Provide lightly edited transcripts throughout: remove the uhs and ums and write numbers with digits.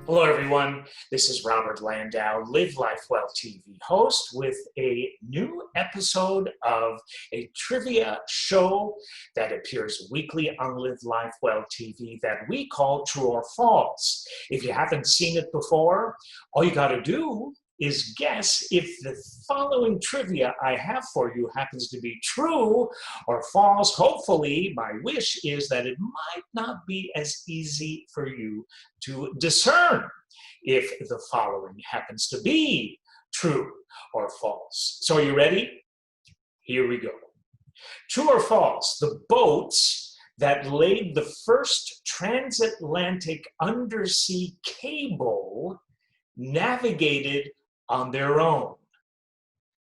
Hello, everyone. This is Robert Landau, Live Life Well TV host, with a new episode of a trivia show that appears weekly on Live Life Well TV that we call True or False. If you haven't seen it before, all you got to do is guess if the following trivia I have for you happens to be true or false. Hopefully, my wish is that it might not be as easy for you to discern if the following happens to be true or false. So are you ready? Here we go. True or false, the boats that laid the first transatlantic undersea cable navigated on their own.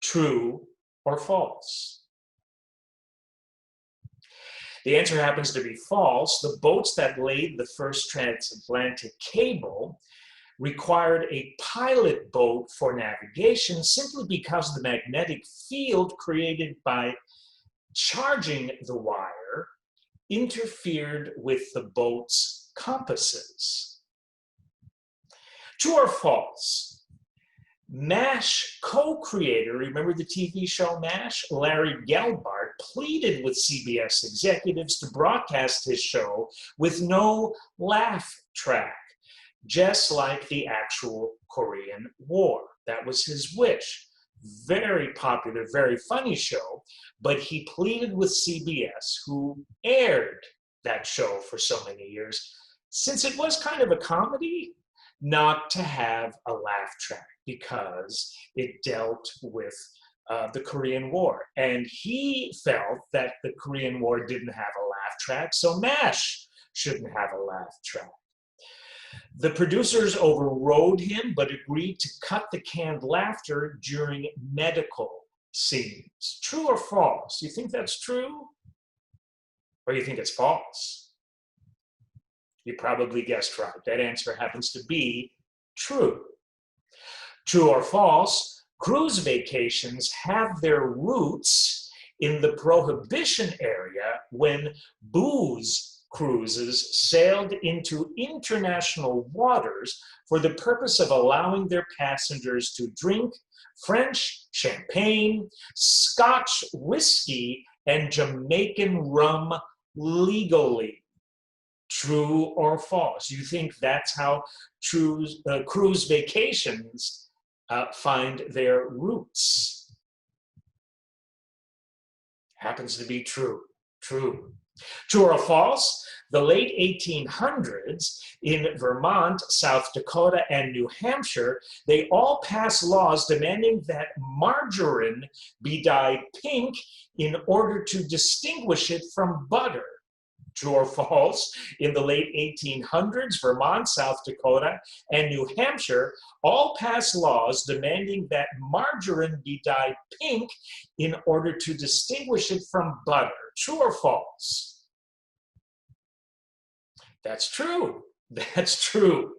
True or false? The answer happens to be false. The boats that laid the first transatlantic cable required a pilot boat for navigation simply because the magnetic field created by charging the wire interfered with the boat's compasses. True or false? MASH co-creator, remember the TV show MASH? Larry Gelbart pleaded with CBS executives to broadcast his show with no laugh track, just like the actual Korean War. That was his wish. Very popular, very funny show, but he pleaded with CBS, who aired that show for so many years, since it was kind of a comedy, not to have a laugh track because it dealt with the Korean War. And he felt that the Korean War didn't have a laugh track, so MASH shouldn't have a laugh track. The producers overrode him, but agreed to cut the canned laughter during medical scenes. True or false? You think that's true? Or you think it's false? You probably guessed right. That answer happens to be true. True or false? Cruise vacations have their roots in the Prohibition era when booze cruises sailed into international waters for the purpose of allowing their passengers to drink French champagne, Scotch whiskey, and Jamaican rum legally. True or false? You think that's how cruise vacations find their roots? Happens to be true. True. True or false? The late 1800s in Vermont, South Dakota, and New Hampshire, they all passed laws demanding that margarine be dyed pink in order to distinguish it from butter. True or false? In the late 1800s, Vermont, South Dakota, and New Hampshire all passed laws demanding that margarine be dyed pink in order to distinguish it from butter. True or false? That's true. That's true.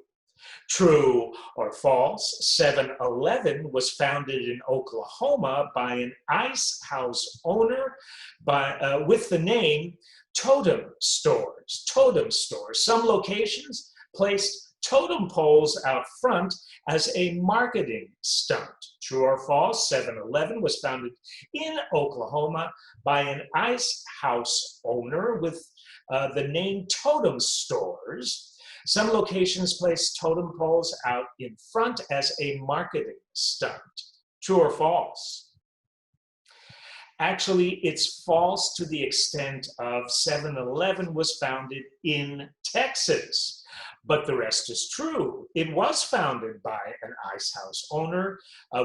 True or false? 7-Eleven was founded in Oklahoma by an ice house owner with the name Totem Stores. Totem Stores. Some locations placed totem poles out front as a marketing stunt. True or false? 7-Eleven was founded in Oklahoma by an ice house owner with the name Totem Stores. Some locations place totem poles out in front as a marketing stunt. True or false? Actually, it's false to the extent of 7-Eleven was founded in Texas, but the rest is true. It was founded by an ice house owner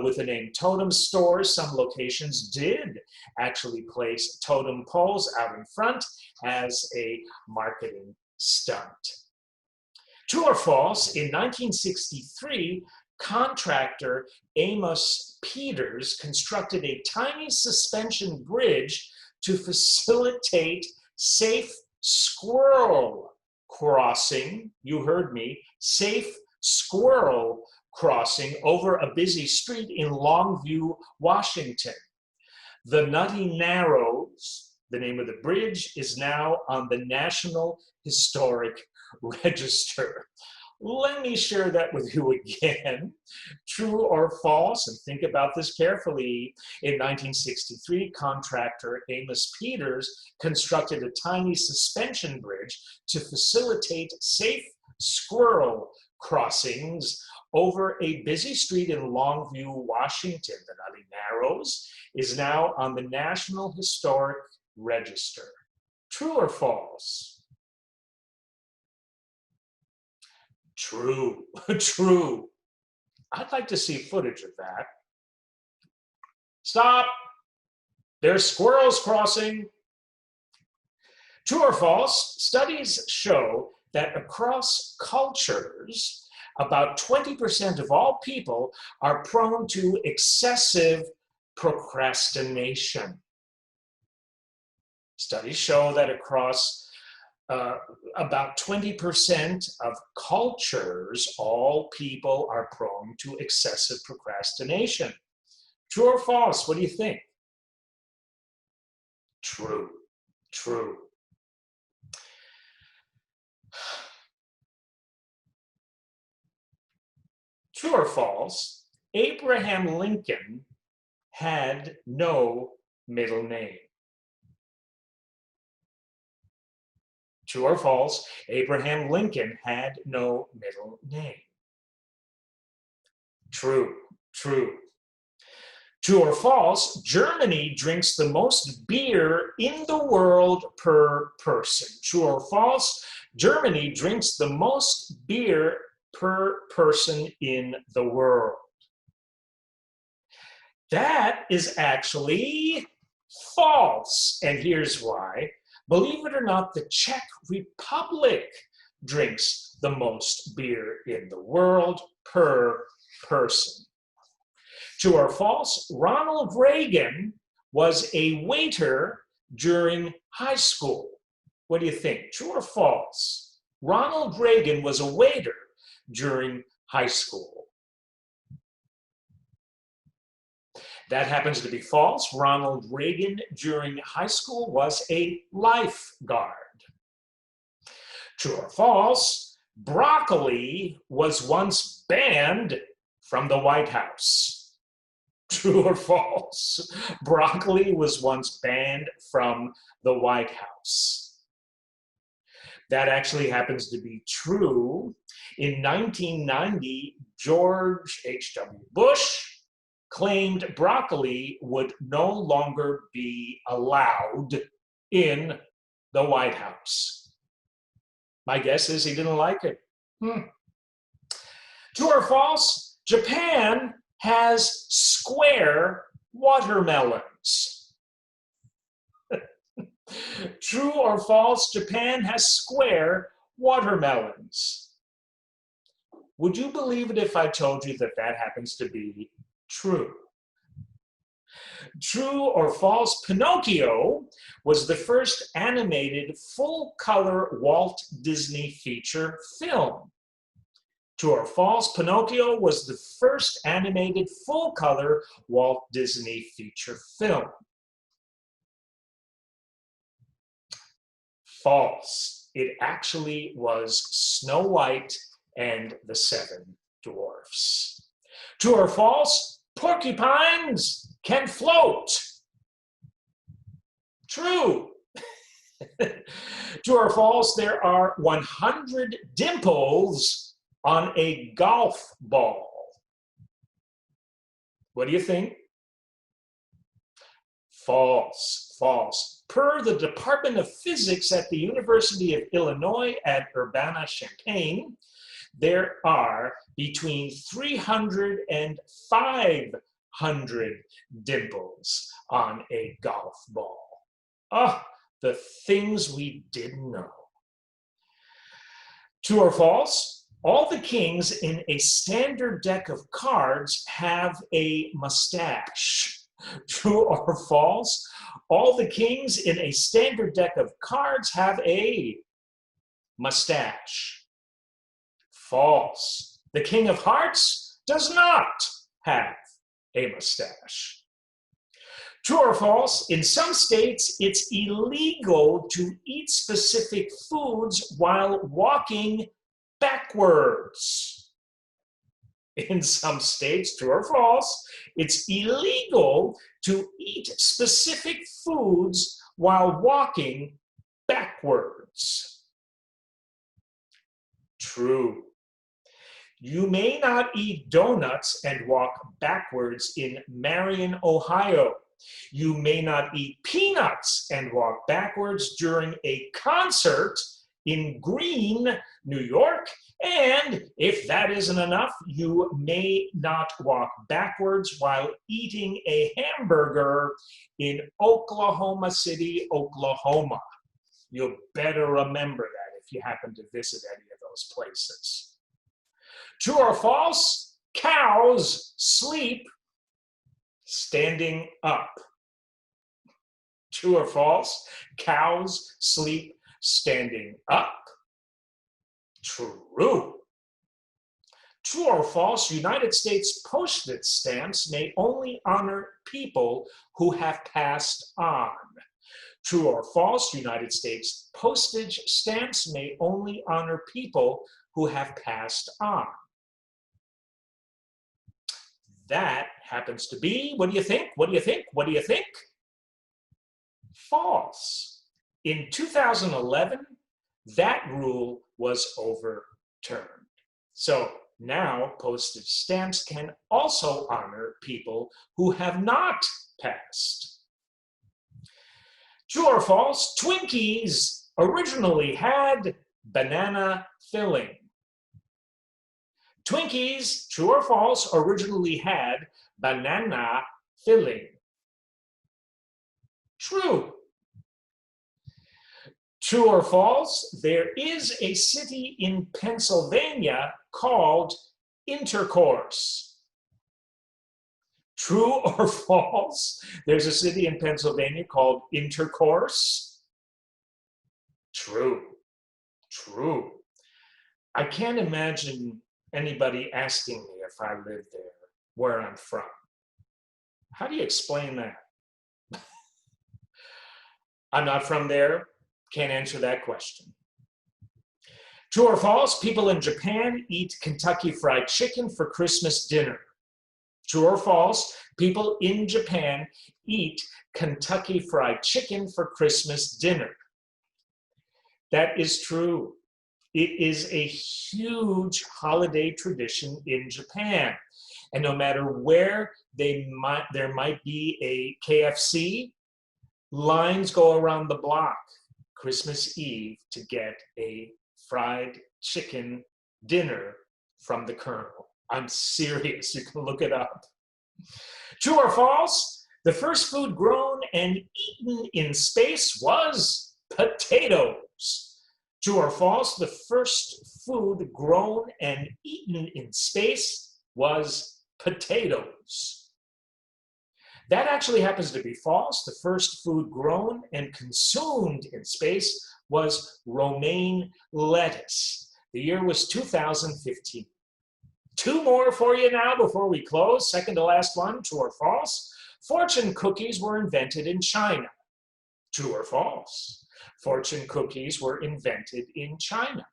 with the name Totem Stores. Some locations did actually place totem poles out in front as a marketing stunt. True or false? In 1963, contractor Amos Peters constructed a tiny suspension bridge to facilitate safe squirrel crossing. You heard me, safe squirrel crossing over a busy street in Longview, Washington. The Nutty Narrows, the name of the bridge, is now on the National Historic Register. Let me share that with you again. True or false? And think about this carefully. In 1963, contractor Amos Peters constructed a tiny suspension bridge to facilitate safe squirrel crossings over a busy street in Longview, Washington. The Nutty Narrows is now on the National Historic Register. True or false? True, true. I'd like to see footage of that. Stop! There's squirrels crossing. True or false? Studies show that across cultures, about 20% of all people are prone to excessive procrastination. Studies show that across about 20% of cultures, all people are prone to excessive procrastination. True or false? What do you think? True, true. True or false? Abraham Lincoln had no middle name. True or false? Abraham Lincoln had no middle name. True, true. True or false? Germany drinks the most beer in the world per person. True or false? Germany drinks the most beer per person in the world. That is actually false, and here's why. Believe it or not, the Czech Republic drinks the most beer in the world per person. True or false? Ronald Reagan was a waiter during high school. What do you think? True or false? Ronald Reagan was a waiter during high school. That happens to be false. Ronald Reagan during high school was a lifeguard. True or false? Broccoli was once banned from the White House. True or false? Broccoli was once banned from the White House. That actually happens to be true. In 1990, George H.W. Bush claimed broccoli would no longer be allowed in the White House. My guess is he didn't like it. True or false? Japan has square watermelons. True or false? Japan has square watermelons. Would you believe it if I told you that that happens to be true? True or false? Pinocchio was the first animated full-color Walt Disney feature film. True or false? Pinocchio was the first animated full-color Walt Disney feature film. False. It actually was Snow White and the Seven Dwarfs. True or false? Porcupines can float. True. True or false? There are 100 dimples on a golf ball. What do you think? False. False. Per the Department of Physics at the University of Illinois at Urbana-Champaign, there are between 300 and 500 dimples on a golf ball. Ah, the things we didn't know. True or false? All the kings in a standard deck of cards have a mustache. True or false? All the kings in a standard deck of cards have a mustache. False. The King of Hearts does not have a mustache. True or false? In some states, it's illegal to eat specific foods while walking backwards. In some states, true or false, it's illegal to eat specific foods while walking backwards. True. You may not eat donuts and walk backwards in Marion, Ohio. You may not eat peanuts and walk backwards during a concert in Greene, New York. And if that isn't enough, you may not walk backwards while eating a hamburger in Oklahoma City, Oklahoma. You better remember that if you happen to visit any of those places. True or false? Cows sleep standing up. True or false? Cows sleep standing up. True. True or false? United States postage stamps may only honor people who have passed on. True or false? United States postage stamps may only honor people who have passed on. That happens to be, what do you think? What do you think? What do you think? False. In 2011, that rule was overturned. So now postage stamps can also honor people who have not passed. True or false? Twinkies originally had banana filling. Twinkies, true or false, originally had banana filling. True. True or false, there is a city in Pennsylvania called Intercourse. True or false, there's a city in Pennsylvania called Intercourse. True. I can't imagine anybody asking me if I live there, where I'm from. How do you explain that? I'm not from there, can't answer that question. True or false, people in Japan eat Kentucky Fried Chicken for Christmas dinner. True or false, people in Japan eat Kentucky Fried Chicken for Christmas dinner. That is true. It is a huge holiday tradition in Japan. And no matter where there might be a KFC, lines go around the block Christmas Eve to get a fried chicken dinner from the Colonel. I'm serious, you can look it up. True or false? The first food grown and eaten in space was potatoes. True or false? The first food grown and eaten in space was potatoes. That actually happens to be false. The first food grown and consumed in space was romaine lettuce. The year was 2015. Two more for you now before we close. Second to last one, true or false? Fortune cookies were invented in China. True or false? Fortune cookies were invented in China.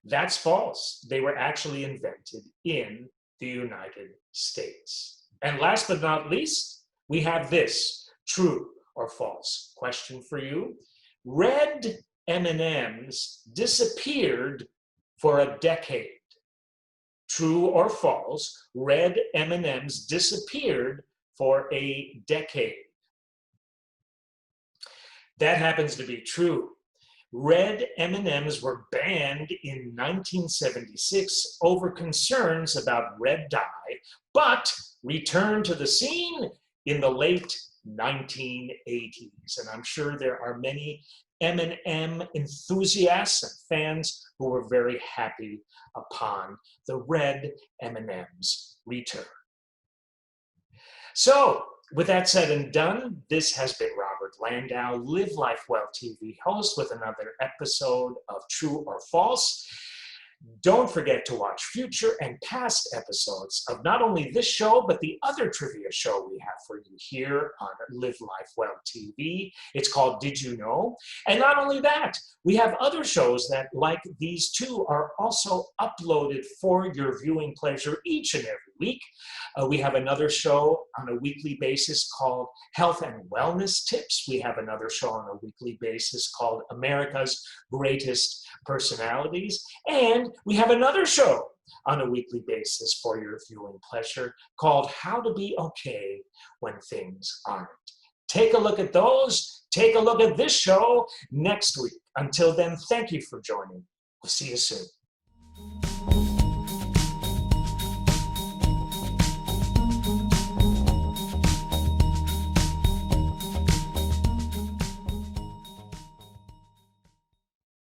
That's false. They were actually invented in the United States. And last but not least, we have this, true or false question for you. Red M&Ms disappeared for a decade. True or false, red M&Ms disappeared for a decade. That happens to be true. Red M&Ms were banned in 1976 over concerns about red dye, but returned to the scene in the late 1980s. And I'm sure there are many M&M enthusiasts and fans who were very happy upon the red M&Ms return. So, with that said and done, this has been Robert Landau, Live Life Well TV host with another episode of True or False. Don't forget to watch future and past episodes of not only this show, but the other trivia show we have for you here on Live Life Well TV. It's called Did You Know? And not only that, we have other shows that, like these two, are also uploaded for your viewing pleasure each and every week. We have another show on a weekly basis called Health and Wellness Tips. We have another show on a weekly basis called America's Greatest Personalities. And we have another show on a weekly basis for your viewing pleasure called How to Be Okay When Things Aren't. Take a look at those. Take a look at this show next week. Until then, thank you for joining. We'll see you soon.